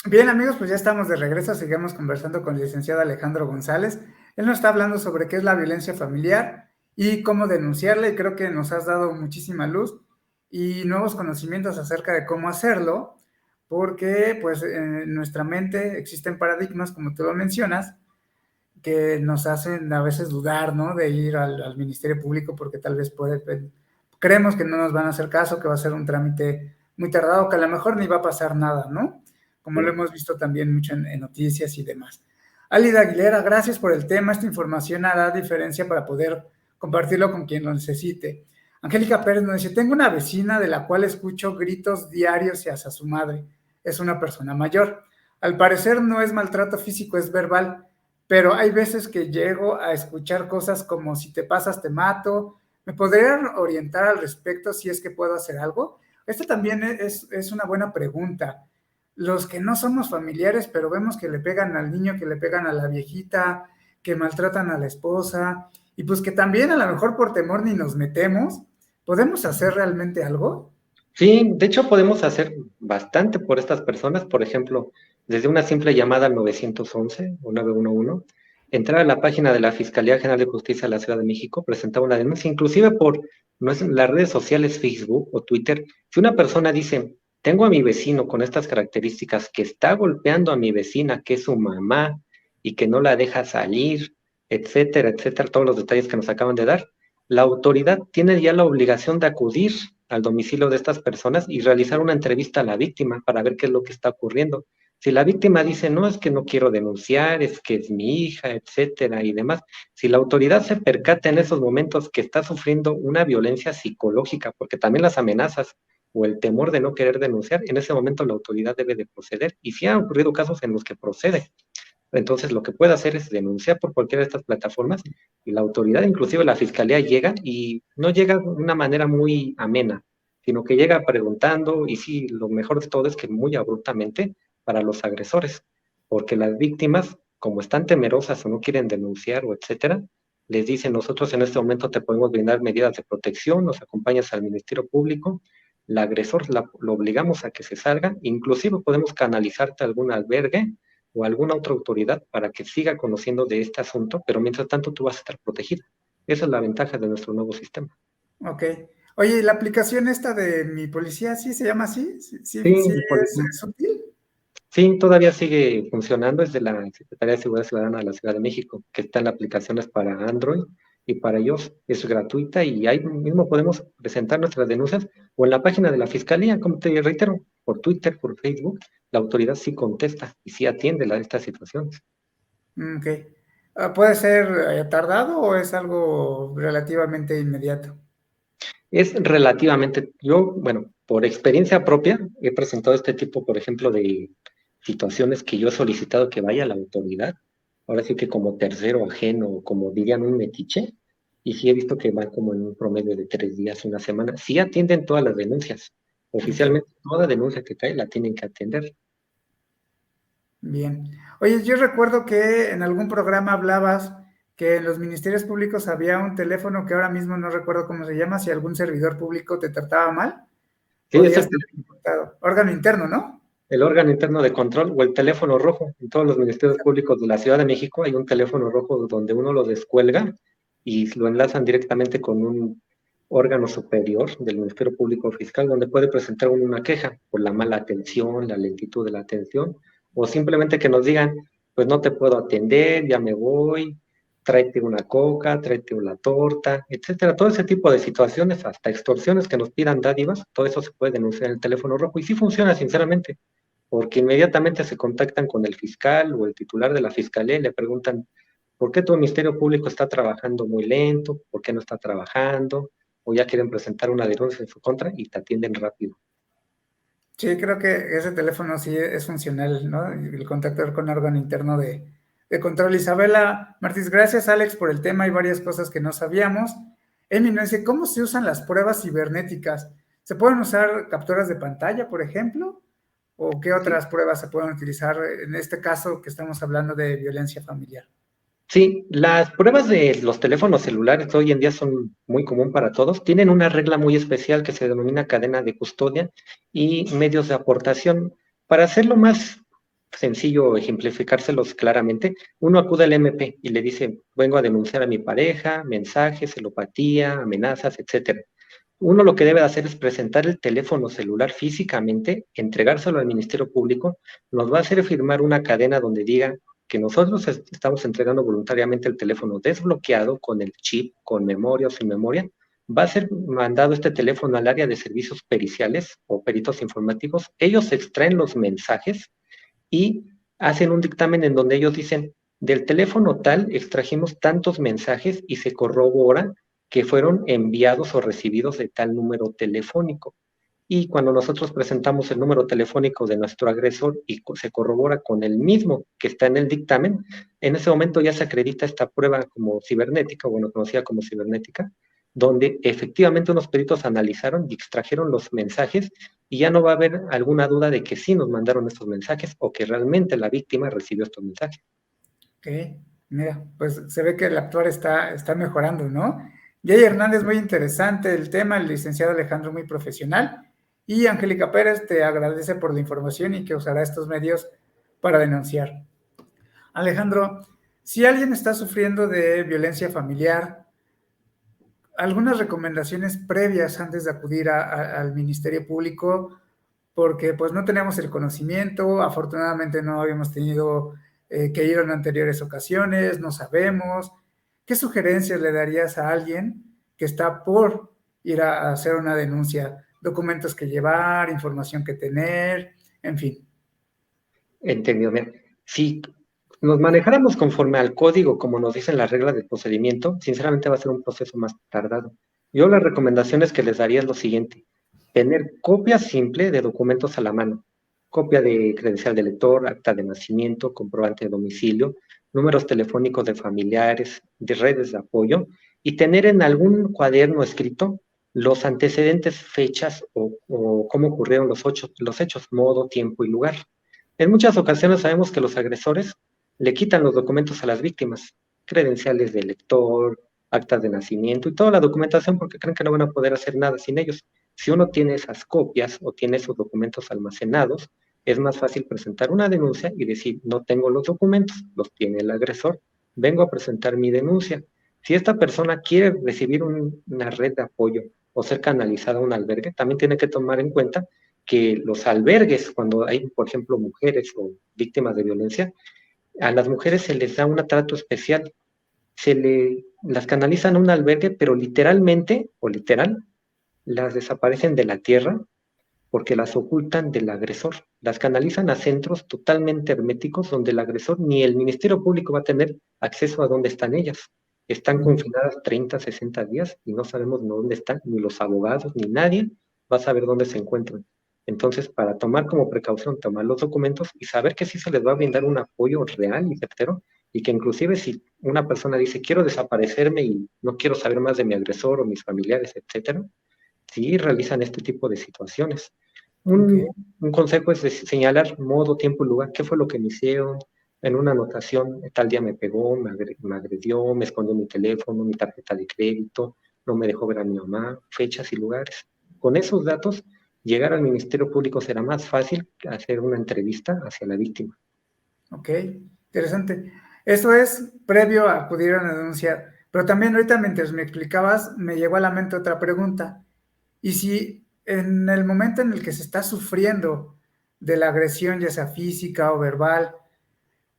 Bien, amigos, pues ya estamos de regreso. Seguimos conversando con el licenciado Alejandro González. Él nos está hablando sobre qué es la violencia familiar y cómo denunciarla, y creo que nos has dado muchísima luz y nuevos conocimientos acerca de cómo hacerlo, porque pues en nuestra mente existen paradigmas, como tú lo mencionas, que nos hacen a veces dudar, ¿no? De ir al Ministerio Público porque tal vez creemos que no nos van a hacer caso, que va a ser un trámite muy tardado, que a lo mejor ni va a pasar nada, ¿no? Como lo hemos visto también mucho en noticias y demás. Alida Aguilera, gracias por el tema. Esta información hará diferencia para poder compartirlo con quien lo necesite. Angélica Pérez nos dice, tengo una vecina de la cual escucho gritos diarios y hasta su madre. Es una persona mayor. Al parecer no es maltrato físico, es verbal, pero hay veces que llego a escuchar cosas como si te pasas te mato. ¿Me podrían orientar al respecto si es que puedo hacer algo? Esta también es una buena pregunta. Los que no somos familiares, pero vemos que le pegan al niño, que le pegan a la viejita, que maltratan a la esposa, y pues que también a lo mejor por temor ni nos metemos, ¿podemos hacer realmente algo? Sí, de hecho podemos hacer bastante por estas personas, por ejemplo, desde una simple llamada al 911 o 911, entrar a la página de la Fiscalía General de Justicia de la Ciudad de México, presentar una denuncia, inclusive por las redes sociales Facebook o Twitter. Si una persona dice, tengo a mi vecino con estas características que está golpeando a mi vecina, que es su mamá, y que no la deja salir, etcétera, etcétera, todos los detalles que nos acaban de dar, la autoridad tiene ya la obligación de acudir al domicilio de estas personas y realizar una entrevista a la víctima para ver qué es lo que está ocurriendo. Si la víctima dice, no, es que no quiero denunciar, es que es mi hija, etcétera, y demás, si la autoridad se percata en esos momentos que está sufriendo una violencia psicológica, porque también las amenazas o el temor de no querer denunciar, en ese momento la autoridad debe de proceder. Y sí han ocurrido casos en los que procede. Entonces, lo que puede hacer es denunciar por cualquiera de estas plataformas y la autoridad, inclusive la fiscalía, llega y no llega de una manera muy amena, sino que llega preguntando y sí, lo mejor de todo es que muy abruptamente para los agresores, porque las víctimas, como están temerosas o no quieren denunciar o etcétera, les dicen, nosotros en este momento te podemos brindar medidas de protección, nos acompañas al Ministerio Público, el agresor lo obligamos a que se salga, inclusive podemos canalizarte a algún albergue o alguna otra autoridad para que siga conociendo de este asunto, pero mientras tanto tú vas a estar protegida. Esa es la ventaja de nuestro nuevo sistema. Ok. Oye, ¿y la aplicación esta de Mi Policía, sí se llama así? ¿Sí, Sí, sí policía. es útil? Sí, todavía sigue funcionando, es de la Secretaría de Seguridad Ciudadana de la Ciudad de México, que está en aplicaciones para Android y para iOS. Es gratuita y ahí mismo podemos presentar nuestras denuncias o en la página de la Fiscalía, como te reitero, por Twitter, por Facebook, la autoridad sí contesta y sí atiende estas situaciones. Ok. ¿Puede ser tardado o es algo relativamente inmediato? Es relativamente, yo, bueno, por experiencia propia, he presentado este tipo, por ejemplo, de situaciones que yo he solicitado que vaya a la autoridad, ahora sí que como tercero ajeno, como dirían un metiche, y sí he visto que van como en un promedio de 3 días, una semana, sí atienden todas las denuncias, Ok, oficialmente toda denuncia que cae la tienen que atender. bien. Oye, yo recuerdo que en algún programa hablabas que en los ministerios públicos había un teléfono que ahora mismo no recuerdo cómo se llama, si algún servidor público te trataba mal, Sí, es podías ser reportado. Órgano interno, ¿no? el órgano interno de control o el teléfono rojo. En todos los ministerios públicos de la Ciudad de México hay un teléfono rojo donde uno lo descuelga y lo enlazan directamente con un órgano superior del Ministerio Público Fiscal donde puede presentar uno una queja por la mala atención, la lentitud de la atención o simplemente que nos digan, pues no te puedo atender, ya me voy, tráete una coca, tráete una torta, etcétera. Todo ese tipo de situaciones, hasta extorsiones que nos pidan dádivas, todo eso se puede denunciar en el teléfono rojo y sí funciona sinceramente porque inmediatamente se contactan con el fiscal o el titular de la fiscalía y le preguntan, ¿por qué tu ministerio público está trabajando muy lento? ¿Por qué no está trabajando? O ya quieren presentar una denuncia en su contra y te atienden rápido. Sí, creo que ese teléfono sí es funcional, ¿no? El contactar con órgano interno de control. Isabela Martínez, gracias Alex por el tema. Hay varias cosas que no sabíamos. Emi nos dice, ¿cómo se usan las pruebas cibernéticas? ¿Se pueden usar capturas de pantalla, por ejemplo? ¿O qué Sí, otras pruebas se pueden utilizar en este caso que estamos hablando de violencia familiar? sí, las pruebas de los teléfonos celulares hoy en día son muy común para todos. Tienen una regla muy especial que se denomina cadena de custodia y medios de aportación. Para hacerlo más sencillo ejemplificárselos claramente, uno acude al MP y le dice, vengo a denunciar a mi pareja, mensajes, celopatía, amenazas, etcétera. Uno lo que debe hacer es presentar el teléfono celular físicamente, entregárselo al Ministerio Público, nos va a hacer firmar una cadena donde diga que nosotros estamos entregando voluntariamente el teléfono desbloqueado con el chip, con memoria o sin memoria. Va a ser mandado este teléfono al área de servicios periciales o peritos informáticos. Ellos extraen los mensajes y hacen un dictamen en donde ellos dicen, del teléfono tal extrajimos tantos mensajes y se corrobora que fueron enviados o recibidos de tal número telefónico. Y cuando nosotros presentamos el número telefónico de nuestro agresor y se corrobora con el mismo que está en el dictamen, en ese momento ya se acredita esta prueba como cibernética, bueno, conocida como cibernética, donde efectivamente unos peritos analizaron y extrajeron los mensajes y ya no va a haber alguna duda de que sí nos mandaron estos mensajes o que realmente la víctima recibió estos mensajes. Ok, mira, pues se ve que el actuar está mejorando, ¿no? Jay Hernández, muy interesante el tema, el licenciado Alejandro, muy profesional, y Angélica Pérez te agradece por la información y que usará estos medios para denunciar. Alejandro, si alguien está sufriendo de violencia familiar, algunas recomendaciones previas antes de acudir al Ministerio Público, porque pues no teníamos el conocimiento, afortunadamente no habíamos tenido que ir en anteriores ocasiones, no sabemos. ¿Qué sugerencias le darías a alguien que está por ir a hacer una denuncia? Documentos que llevar, información que tener, en fin. Entendido. Si nos manejáramos conforme al código, como nos dicen las reglas del procedimiento, sinceramente va a ser un proceso más tardado. Yo las recomendaciones que les daría es lo siguiente: tener copia simple de documentos a la mano, copia de credencial de lector, acta de nacimiento, comprobante de domicilio, números telefónicos de familiares, de redes de apoyo, y tener en algún cuaderno escrito los antecedentes, fechas o cómo ocurrieron los hechos, modo, tiempo y lugar. En muchas ocasiones sabemos que los agresores le quitan los documentos a las víctimas, credenciales de lector, actas de nacimiento y toda la documentación porque creen que no van a poder hacer nada sin ellos. Si uno tiene esas copias o tiene esos documentos almacenados, es más fácil presentar una denuncia y decir, no tengo los documentos, los tiene el agresor, vengo a presentar mi denuncia. Si esta persona quiere recibir una red de apoyo o ser canalizada a un albergue, también tiene que tomar en cuenta que los albergues, cuando hay, por ejemplo, mujeres o víctimas de violencia, a las mujeres se les da un trato especial, las canalizan a un albergue, pero literalmente, o literal, las desaparecen de la tierra porque las ocultan del agresor. Las canalizan a centros totalmente herméticos donde el agresor ni el Ministerio Público va a tener acceso a dónde están ellas. Están confinadas 30, 60 días y no sabemos dónde están, ni los abogados, ni nadie va a saber dónde se encuentran. Entonces, para tomar como precaución, tomar los documentos y saber que sí se les va a brindar un apoyo real y certero, y que inclusive si una persona dice, quiero desaparecerme y no quiero saber más de mi agresor o mis familiares, etcétera, sí realizan este tipo de situaciones. Un, Okay. un consejo es señalar modo, tiempo y lugar. ¿Qué fue lo que me hicieron? En una anotación, tal día me pegó, me agredió, me escondió mi teléfono, mi tarjeta de crédito, no me dejó ver a mi mamá, fechas y lugares. Con esos datos, llegar al Ministerio Público será más fácil que hacer una entrevista hacia la víctima. Ok, interesante. Eso es previo a acudir a una denuncia, pero también ahorita mientras me explicabas, me llegó a la mente otra pregunta. Y si en el momento en el que se está sufriendo de la agresión, ya sea física o verbal,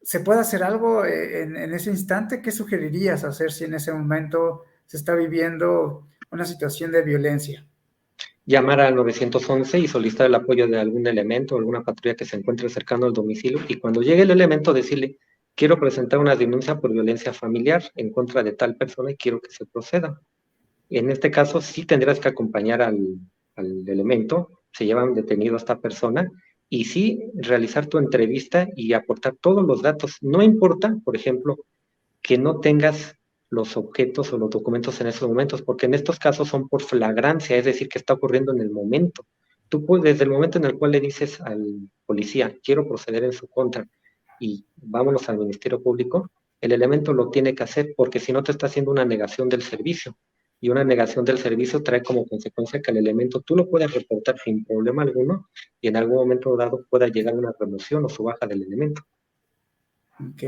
¿se puede hacer algo en ese instante? ¿Qué sugerirías hacer si en ese momento se está viviendo una situación de violencia? Llamar al 911 y solicitar el apoyo de algún elemento o alguna patrulla que se encuentre cercano al domicilio y cuando llegue el elemento decirle, quiero presentar una denuncia por violencia familiar en contra de tal persona y quiero que se proceda. En este caso sí tendrás que acompañar al elemento, se llevan detenido a esta persona y sí realizar tu entrevista y aportar todos los datos. No importa, por ejemplo, que no tengas los objetos o los documentos en esos momentos, porque en estos casos son por flagrancia, es decir, que está ocurriendo en el momento. Tú puedes, desde el momento en el cual le dices al policía, quiero proceder en su contra y vámonos al Ministerio Público, el elemento lo tiene que hacer porque si no te está haciendo una negación del servicio. y una negación del servicio trae como consecuencia que el elemento tú lo puedes reportar sin problema alguno y en algún momento dado pueda llegar una remoción o su baja del elemento. Ok.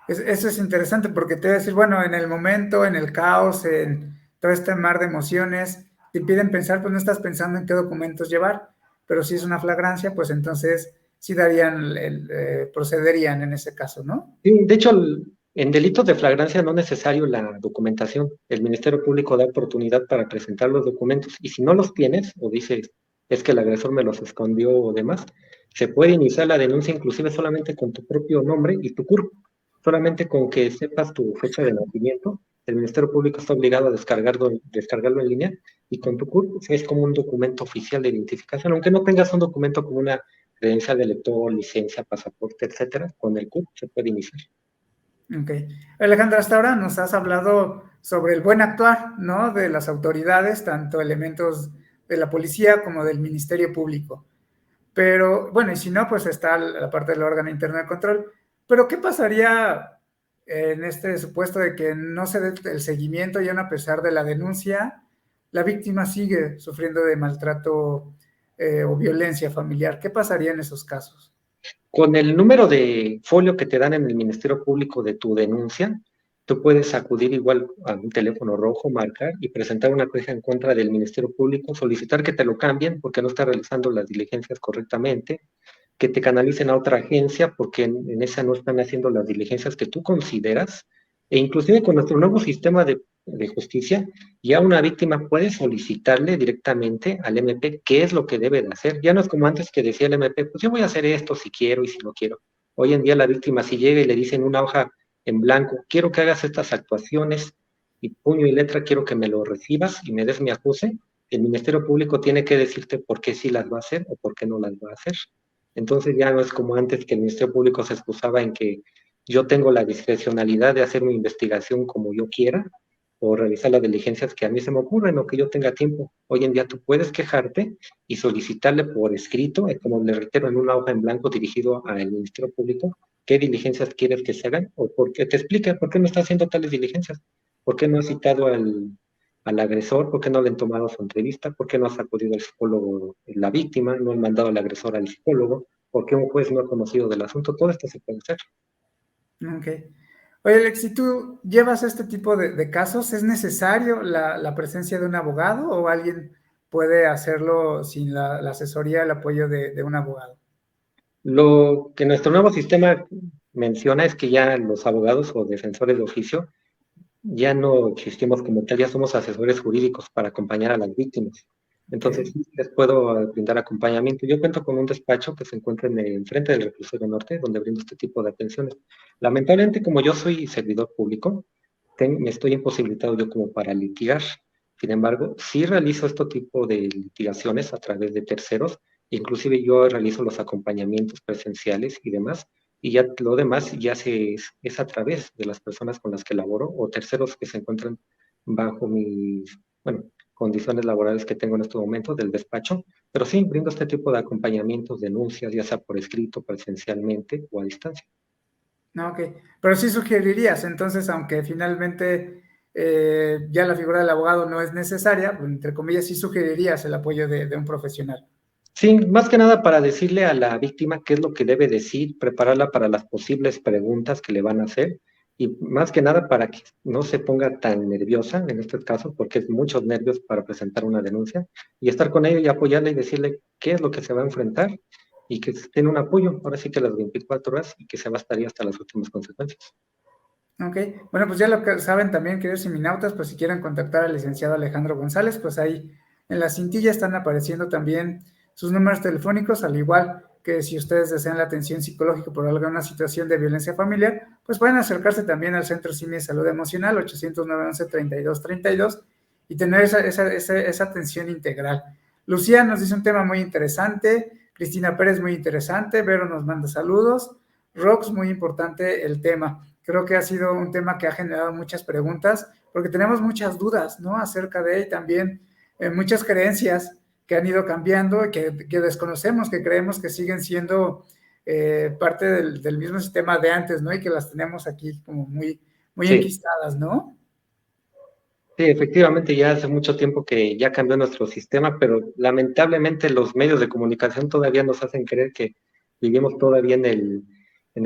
Eso es interesante porque te voy a decir, bueno, en el momento, en el caos, en todo este mar de emociones, te impiden pensar, pues no estás pensando en qué documentos llevar, pero si es una flagrancia, pues entonces sí darían, procederían en ese caso, ¿no? Sí, de hecho, en delitos de flagrancia no es necesario la documentación. El Ministerio Público da oportunidad para presentar los documentos y si no los tienes o dices es que el agresor me los escondió o demás, se puede iniciar la denuncia inclusive solamente con tu propio nombre y tu CURP. Solamente con que sepas tu fecha de nacimiento, el Ministerio Público está obligado a descargarlo en línea y con tu CURP es como un documento oficial de identificación, aunque no tengas un documento como una credencial de lector, licencia, pasaporte, etcétera, con el CURP se puede iniciar. Ok. Alejandra, hasta ahora nos has hablado sobre el buen actuar, ¿no? De las autoridades, tanto elementos de la policía como del Ministerio Público. Pero, bueno, y si no, pues está la parte del órgano interno de control. Pero, ¿qué pasaría en este supuesto de que no se dé el seguimiento y aún a pesar de la denuncia, la víctima sigue sufriendo de maltrato o violencia familiar? ¿Qué pasaría en esos casos? Con el número de folio que te dan en el Ministerio Público de tu denuncia, tú puedes acudir igual a un teléfono rojo, marcar y presentar una queja en contra del Ministerio Público, solicitar que te lo cambien porque no está realizando las diligencias correctamente, que te canalicen a otra agencia porque en esa no están haciendo las diligencias que tú consideras, e inclusive con nuestro nuevo sistema de justicia, ya una víctima puede solicitarle directamente al MP qué es lo que debe de hacer. Ya no es como antes que decía el MP, pues yo voy a hacer esto si quiero y si no quiero. Hoy en día la víctima si llega y le dicen una hoja en blanco, quiero que hagas estas actuaciones y puño y letra quiero que me lo recibas y me des mi acuse, el Ministerio Público tiene que decirte por qué sí las va a hacer o por qué no las va a hacer. Entonces ya no es como antes que el Ministerio Público se excusaba en que yo tengo la discrecionalidad de hacer mi investigación como yo quiera o realizar las diligencias que a mí se me ocurren o que yo tenga tiempo. Hoy en día tú puedes quejarte y solicitarle por escrito, como le reitero, en una hoja en blanco dirigido al Ministerio Público, qué diligencias quieres que se hagan o por qué te explique por qué no está haciendo tales diligencias, por qué no ha citado al agresor, por qué no le han tomado su entrevista, por qué no ha sacudido al psicólogo la víctima, no han mandado al agresor al psicólogo, por qué un juez no ha conocido del asunto, todo esto se puede hacer. Ok. Oye, Alex, si tú llevas este tipo de casos, ¿es necesario la presencia de un abogado o alguien puede hacerlo sin la asesoría, el apoyo de un abogado? Lo que nuestro nuevo sistema menciona es que ya los abogados o defensores de oficio ya no existimos como tal, ya somos asesores jurídicos para acompañar a las víctimas. Entonces, Okay. sí, les puedo brindar acompañamiento. Yo cuento con un despacho que se encuentra en el frente del Reclusorio Norte, donde brindo este tipo de atenciones. Lamentablemente, como yo soy servidor público, me estoy imposibilitado yo como para litigar. Sin embargo, sí realizo este tipo de litigaciones a través de terceros, inclusive yo realizo los acompañamientos presenciales y demás, y ya lo demás ya es a través de las personas con las que laboro o terceros que se encuentran bajo mis, bueno, condiciones laborales que tengo en este momento del despacho, pero sí brindo este tipo de acompañamientos, denuncias, ya sea por escrito, presencialmente o a distancia. No, ok. Pero sí sugerirías, entonces, aunque finalmente ya la figura del abogado no es necesaria, pues, entre comillas, sí sugerirías el apoyo de un profesional. Sí, más que nada para decirle a la víctima qué es lo que debe decir, prepararla para las posibles preguntas que le van a hacer y más que nada para que no se ponga tan nerviosa en este caso, porque es muchos nervios para presentar una denuncia y estar con ella y apoyarla y decirle qué es lo que se va a enfrentar y que tiene un apoyo, ahora sí que las 24 horas y que se bastaría hasta las últimas consecuencias. Ok, bueno, pues ya lo que saben también, queridos seminautas, pues si quieren contactar al licenciado Alejandro González, pues ahí en la cintilla están apareciendo también sus números telefónicos, al igual que si ustedes desean la atención psicológica por alguna situación de violencia familiar, pues pueden acercarse también al Centro CIMI de Salud Emocional, 809-11-3232, y tener esa atención integral. Lucía nos dice un tema muy interesante, Cristina Pérez muy interesante, Vero nos manda saludos, Rox muy importante el tema. Creo que ha sido un tema que ha generado muchas preguntas, porque tenemos muchas dudas, ¿no? Acerca de él también, muchas creencias que han ido cambiando, que desconocemos, que creemos que siguen siendo parte del mismo sistema de antes, ¿no? Y que las tenemos aquí como muy Sí. enquistadas, ¿no? Sí, efectivamente, ya hace mucho tiempo que ya cambió nuestro sistema, pero lamentablemente los medios de comunicación todavía nos hacen creer que vivimos todavía en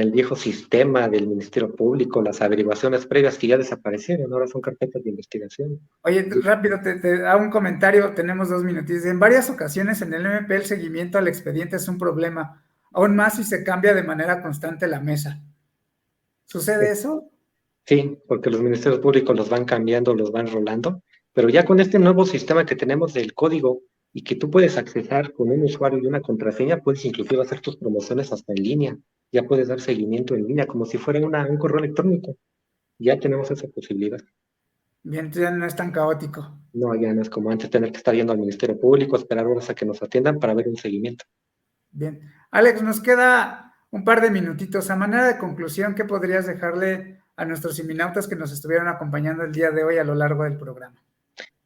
el viejo sistema del Ministerio Público, las averiguaciones previas que ya desaparecieron, ahora son carpetas de investigación. Oye, rápido, te hago un comentario, tenemos 2 minutitos. En varias ocasiones en el MP el seguimiento al expediente es un problema, aún más si se cambia de manera constante la mesa. ¿Sucede eso? Sí, porque los ministerios públicos los van cambiando, los van rolando, pero ya con este nuevo sistema que tenemos del código y que tú puedes accesar con un usuario y una contraseña, puedes inclusive hacer tus promociones hasta en línea, ya puedes dar seguimiento en línea como si fuera un correo electrónico, ya tenemos esa posibilidad. Bien, ya no es tan caótico. No, ya no es como antes tener que estar yendo al Ministerio Público, esperar horas a que nos atiendan para ver un seguimiento. Bien. Alex, nos queda un par de minutitos. A manera de conclusión, ¿qué podrías dejarle a nuestros siminautas que nos estuvieron acompañando el día de hoy a lo largo del programa?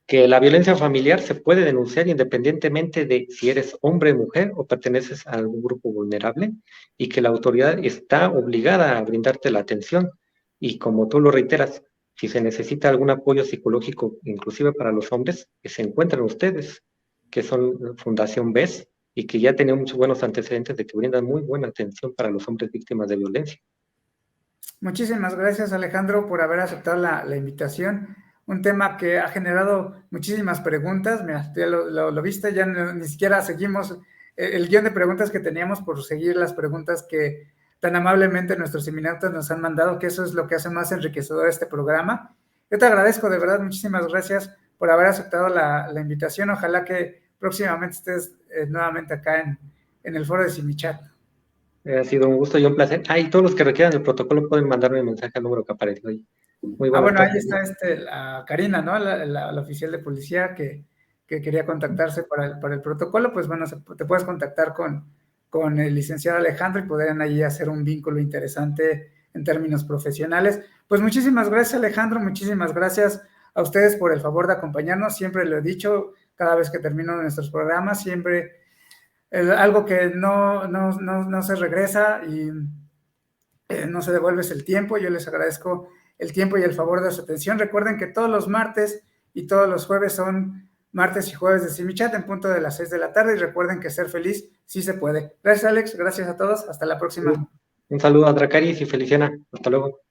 Que la violencia familiar se puede denunciar independientemente de si eres hombre, mujer o perteneces a algún grupo vulnerable y que la autoridad está obligada a brindarte la atención. Y como tú lo reiteras, si se necesita algún apoyo psicológico, inclusive para los hombres, que se encuentran ustedes, que son Fundación BES y que ya tienen muchos buenos antecedentes de que brindan muy buena atención para los hombres víctimas de violencia. Muchísimas gracias, Alejandro, por haber aceptado la invitación. Un tema que ha generado muchísimas preguntas. Mira, ya lo viste, ya ni siquiera seguimos el guión de preguntas que teníamos por seguir las preguntas que tan amablemente nuestros seminautas nos han mandado, que eso es lo que hace más enriquecedor este programa. Yo te agradezco, de verdad, muchísimas gracias por haber aceptado la invitación. Ojalá que próximamente estés nuevamente acá en el foro de Simichat. Ha sido un gusto y un placer. Ah, y todos los que requieran el protocolo pueden mandarme un mensaje al número que apareció ahí. Muy buenas Bueno, ahí tardes. está la Karina, ¿no? La oficial de policía que quería contactarse para el protocolo. Pues bueno, te puedes contactar con el licenciado Alejandro y podrían ahí hacer un vínculo interesante en términos profesionales. Pues muchísimas gracias, Alejandro, muchísimas gracias a ustedes por el favor de acompañarnos. Siempre lo he dicho, cada vez que termino nuestros programas, siempre algo que no se regresa y no se devuelve el tiempo. Yo les agradezco el tiempo y el favor de su atención. Recuerden que todos los martes y todos los jueves son martes y jueves de Simichat en punto de las 6 de la tarde y recuerden que ser feliz sí se puede. Gracias, Alex. Gracias a todos. Hasta la próxima. Un saludo a Dracaris y Feliciana. Hasta luego.